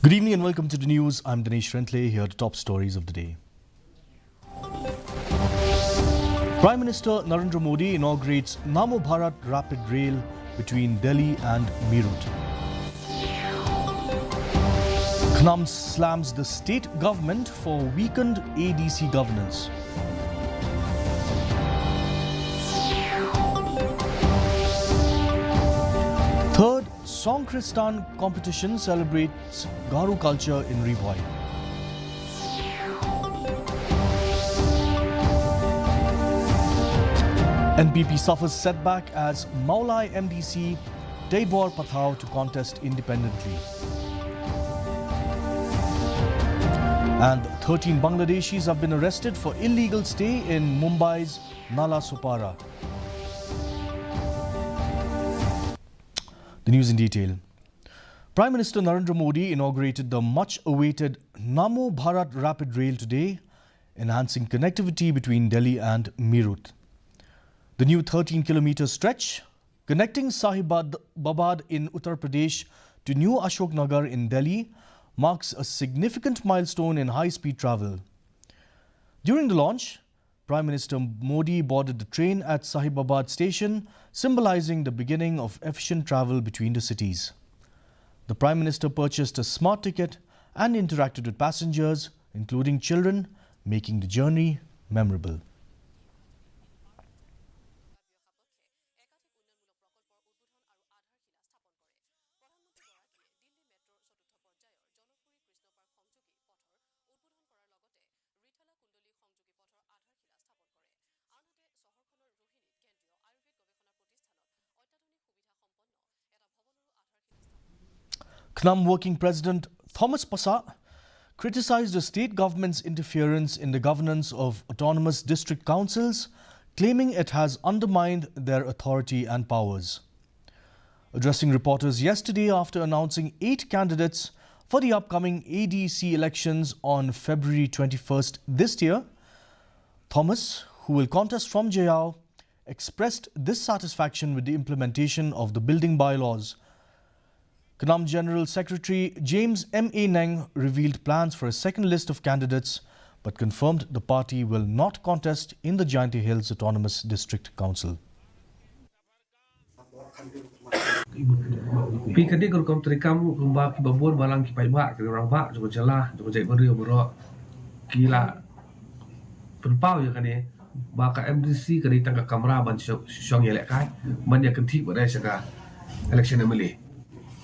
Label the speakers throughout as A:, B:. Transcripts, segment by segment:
A: Good evening and welcome to the news. I'm Dinesh Rentle. Here are the top stories of the day. Prime Minister Narendra Modi inaugurates Namo Bharat Rapid Rail between Delhi and Meerut. Khnam slams the state government for weakened ADC governance. Third Songkristan competition celebrates Garu culture in Ribhoi. NPP suffers setback as Meghalaya MDC Taibor Pathao to contest independently. And 13 Bangladeshis have been arrested for illegal stay in Mumbai's Nala Supara. The news in detail. Prime Minister Narendra Modi inaugurated the much-awaited Namo Bharat Rapid Rail today, enhancing connectivity between Delhi and Meerut. The new 13-kilometer stretch, connecting Sahibabad in Uttar Pradesh to New Ashok Nagar in Delhi, marks a significant milestone in high-speed travel. During the launch, Prime Minister Modi boarded the train at Sahibabad station, symbolizing the beginning of efficient travel between the cities. The Prime Minister purchased a smart ticket and interacted with passengers, including children, making the journey memorable. Khnam Working President Thomas Pasa criticized the state government's interference in the governance of autonomous district councils, claiming it has undermined their authority and powers. Addressing reporters yesterday after announcing 8 candidates for the upcoming ADC elections on February 21st this year, Thomas, who will contest from Jayau, expressed dissatisfaction with the implementation of the building bylaws. Khnam General Secretary James M.A. Neng revealed plans for a second list of candidates but confirmed the party will not contest in the Jayanti Hills Autonomous District Council.
B: Pikadi kalau kamu terikam kumba kibabur balang kipaiba kerang ba joko jala joko jai berio bero kila penpau ya kani baka MDC kani tangka kamera ban syong yelek kai ban ya kenti pada saka election emili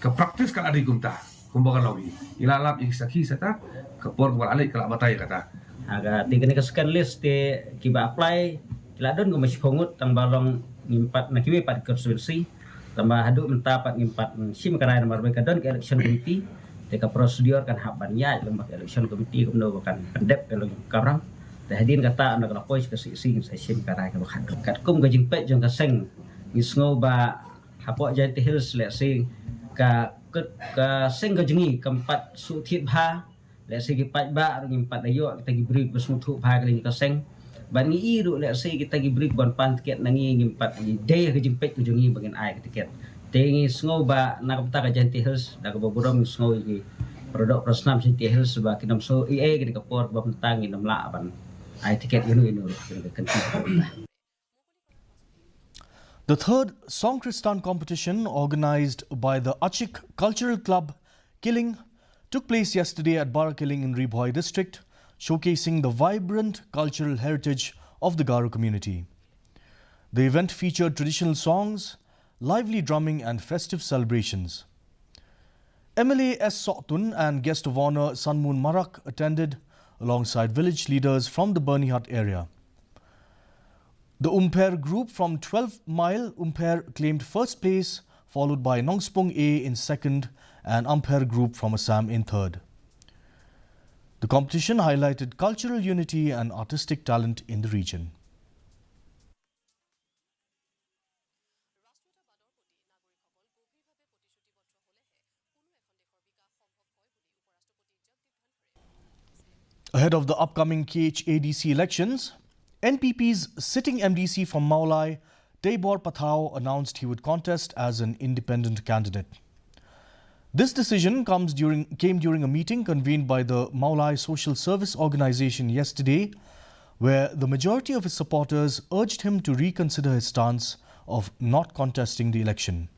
B: ke praktis kala di kumta kumba kan lagi ila lap ikisaki sata ke por kala alai kala batai kata
C: aga tigani ka scan list te kiba apply kila don ko masih pongut tang balong ngimpat na kiwe pat konstitusi tambah haduk mentapat ngimpat sim karai nomor mereka don ke election committee te ka prosedur kan haban ya lembak election committee ko no kan pendep kalau karang te hadin kata na kala pois ka sing sa sim karai ka bakan kat kum ka jingpet jong ka seng ngisngo ba hapok Jayanti Hills le sing ka sing ka jengi keempat suthit bha le sing ki pat ba ngimpat ayo kita gibri besmutu bha ka ka seng bani iru le sing kita gibri bon pan tiket nangi ngimpat day ka jingpet ku jengi bagian ai ka tiket tengi sngo ba na ka Jayanti Hills da ka boburom sngo ki produk prosnam Jayanti Hills ba kinam so ie ka por ba pentang inam la ban ai tiket inu ka kenti.
A: The third Songkristan competition, organized by the Achik Cultural Club Killing, took place yesterday at Barakilling in Ribhoi district, showcasing the vibrant cultural heritage of the Garu community. The event featured traditional songs, lively drumming and festive celebrations. MLA S. Sotun and guest of honor Sanmun Marak attended alongside village leaders from the Burnihut area. The Umper group from 12 Mile Umper claimed first place, followed by Nongspong A in second and Umper group from Assam in third. The competition highlighted cultural unity and artistic talent in the region. Ahead of the upcoming KH-ADC elections, NPP's sitting MDC from Meghalaya, Taibor Pathao, announced he would contest as an independent candidate. This decision came during a meeting convened by the Meghalaya Social Service Organisation yesterday, where the majority of his supporters urged him to reconsider his stance of not contesting the election.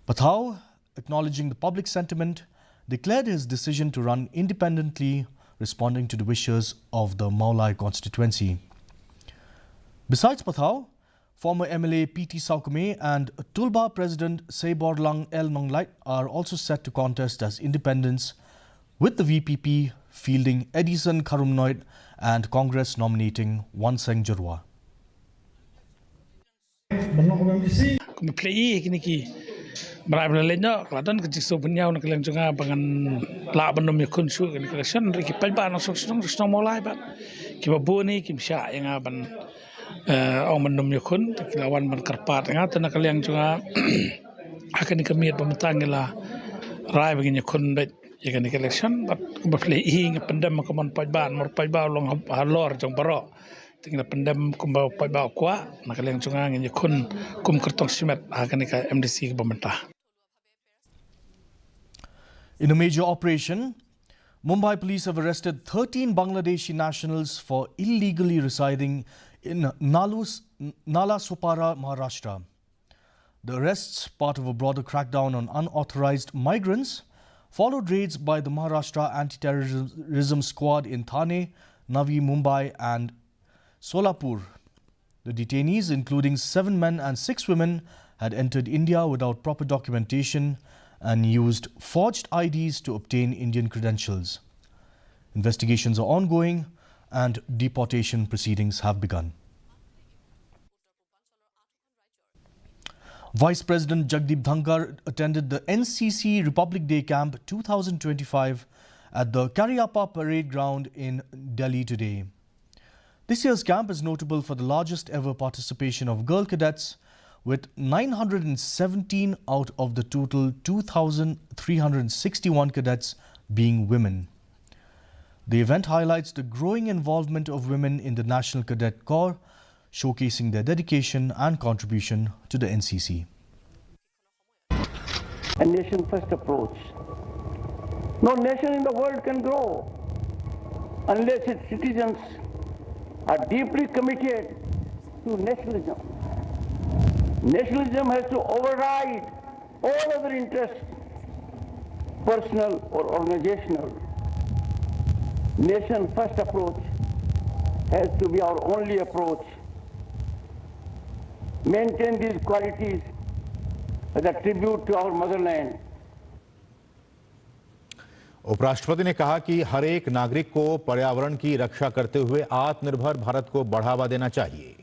A: Pathau, acknowledging the public sentiment, declared his decision to run independently, responding to the wishes of the Meghalaya constituency. Besides Pathau, former MLA P.T. Saukume and Tulba President Seiborlang El Manglait are also set to contest as independents, with the VPP fielding Edison Karumnoit and Congress nominating Wanseng Jorwa.
D: Berapa lelenya kelihatan kecik sebenarnya nak kalian juga bangan lah benum yakun su kan kalian riki palba nak sok mulai bat kiba buni kim sya yang aban orang benum yakun lawan ban karpat yang tu nak kalian juga akan dikamit pementang lah rai begini yakun bet ya kan election bat berplay ing pendam keman palba long halor jong barok tinggal pendam kumbau palba kuat nak kalian juga ngin yakun kum kertong simet akan ke MDC ke pemerintah.
A: In a major operation, Mumbai police have arrested 13 Bangladeshi nationals for illegally residing in Nalasopara, Maharashtra. The arrests, part of a broader crackdown on unauthorized migrants, followed raids by the Maharashtra Anti-Terrorism Squad in Thane, Navi Mumbai and Solapur. The detainees, including 7 men and 6 women, had entered India without proper documentation and used forged IDs to obtain Indian credentials. Investigations are ongoing and deportation proceedings have begun. Vice President Jagdeep Dhankar attended the NCC Republic Day Camp 2025 at the Karyappa Parade Ground in Delhi today. This year's camp is notable for the largest ever participation of girl cadets, with 917 out of the total 2,361 cadets being women. The event highlights the growing involvement of women in the National Cadet Corps, showcasing their dedication and contribution to the NCC.
E: A nation-first approach. No nation in the world can grow unless its citizens are deeply committed to nationalism. Nationalism has to override all other interests, personal or organizational. Nation-first approach has to be our only approach. Maintain these qualities as a tribute to our motherland.
F: उपराष्ट्रपति ने कहा कि हर एक नागरिक को पर्यावरण की रक्षा करते हुए आत्मनिर्भर भारत को बढ़ावा देना चाहिए.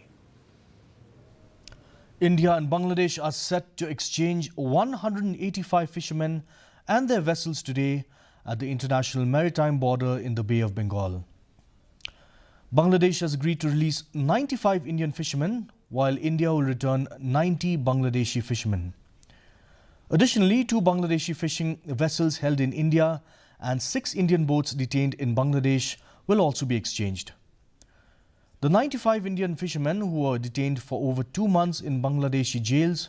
A: India and Bangladesh are set to exchange 185 fishermen and their vessels today at the international maritime border in the Bay of Bengal. Bangladesh has agreed to release 95 Indian fishermen, while India will return 90 Bangladeshi fishermen. Additionally, 2 Bangladeshi fishing vessels held in India and 6 Indian boats detained in Bangladesh will also be exchanged. The 95 Indian fishermen who were detained for over 2 months in Bangladeshi jails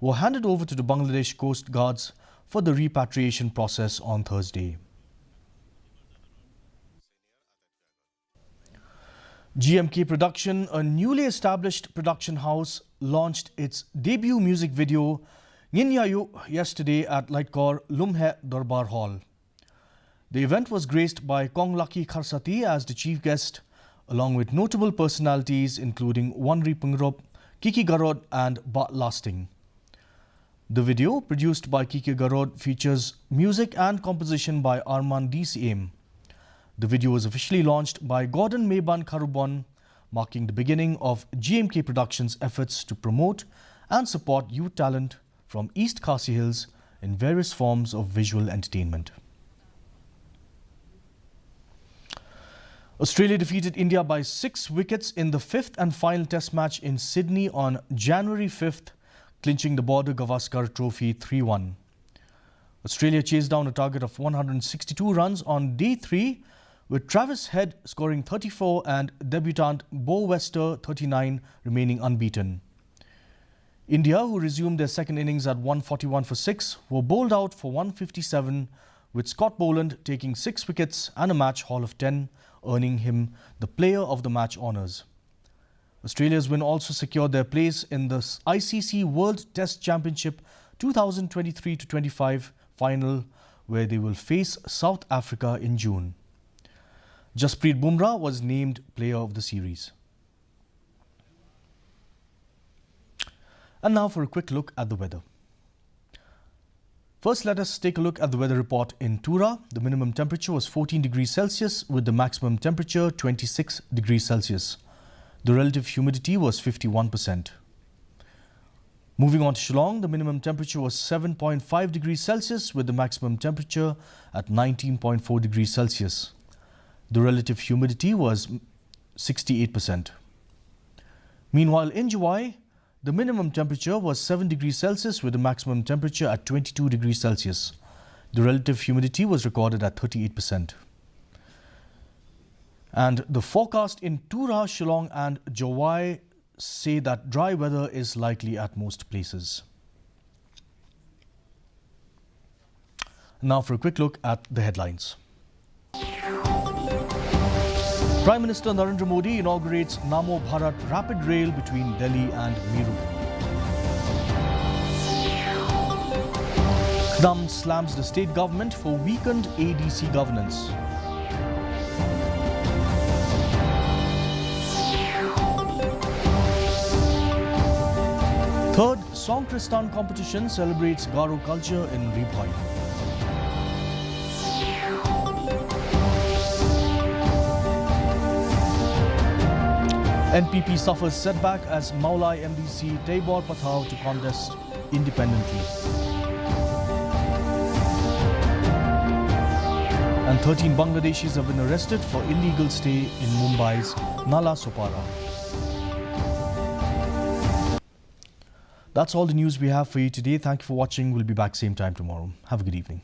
A: were handed over to the Bangladesh Coast Guards for the repatriation process on Thursday. GMK Production, a newly established production house, launched its debut music video Ninyayu yesterday at Lightcore Lumhe Darbar Hall. The event was graced by Konglaki Kharsati as the chief guest, along with notable personalities including Wanri Pungrop, Kiki Garod and Bat Lasting. The video, produced by Kiki Garod, features music and composition by Arman DCM. The video was officially launched by Gordon Meban Karubon, marking the beginning of GMK Productions' efforts to promote and support youth talent from East Khasi Hills in various forms of visual entertainment. Australia defeated India by 6 wickets in the 5th and final test match in Sydney on January 5th, clinching the Border Gavaskar Trophy 3-1. Australia chased down a target of 162 runs on day 3, with Travis Head scoring 34 and debutant Bo Wester 39 remaining unbeaten. India, who resumed their second innings at 141 for 6, were bowled out for 157, with Scott Boland taking 6 wickets and a match haul of 10, earning him the Player of the Match honours. Australia's win also secured their place in the ICC World Test Championship 2023-25 final, where they will face South Africa in June. Jasprit Bumrah was named Player of the Series. And now for a quick look at the weather. First, let us take a look at the weather report in Tura. The minimum temperature was 14 degrees Celsius with the maximum temperature 26 degrees Celsius. The relative humidity was 51%. Moving on to Shillong, the minimum temperature was 7.5 degrees Celsius with the maximum temperature at 19.4 degrees Celsius. The relative humidity was 68%. Meanwhile, in Juwai, the minimum temperature was 7 degrees Celsius with the maximum temperature at 22 degrees Celsius. The relative humidity was recorded at 38%. And the forecast in Tura, Shillong and Juwai say that dry weather is likely at most places. Now for a quick look at the headlines. Prime Minister Narendra Modi inaugurates Namo Bharat Rapid Rail between Delhi and Meerut. Khadam slams the state government for weakened ADC governance. Third Songkristan competition celebrates Garo culture in Ribhoi. NPP suffers setback as Maulai MDC Taibor Pathau to contest independently. And 13 Bangladeshis have been arrested for illegal stay in Mumbai's Nala Sopara. That's all the news we have for you today. Thank you for watching. We'll be back same time tomorrow. Have a good evening.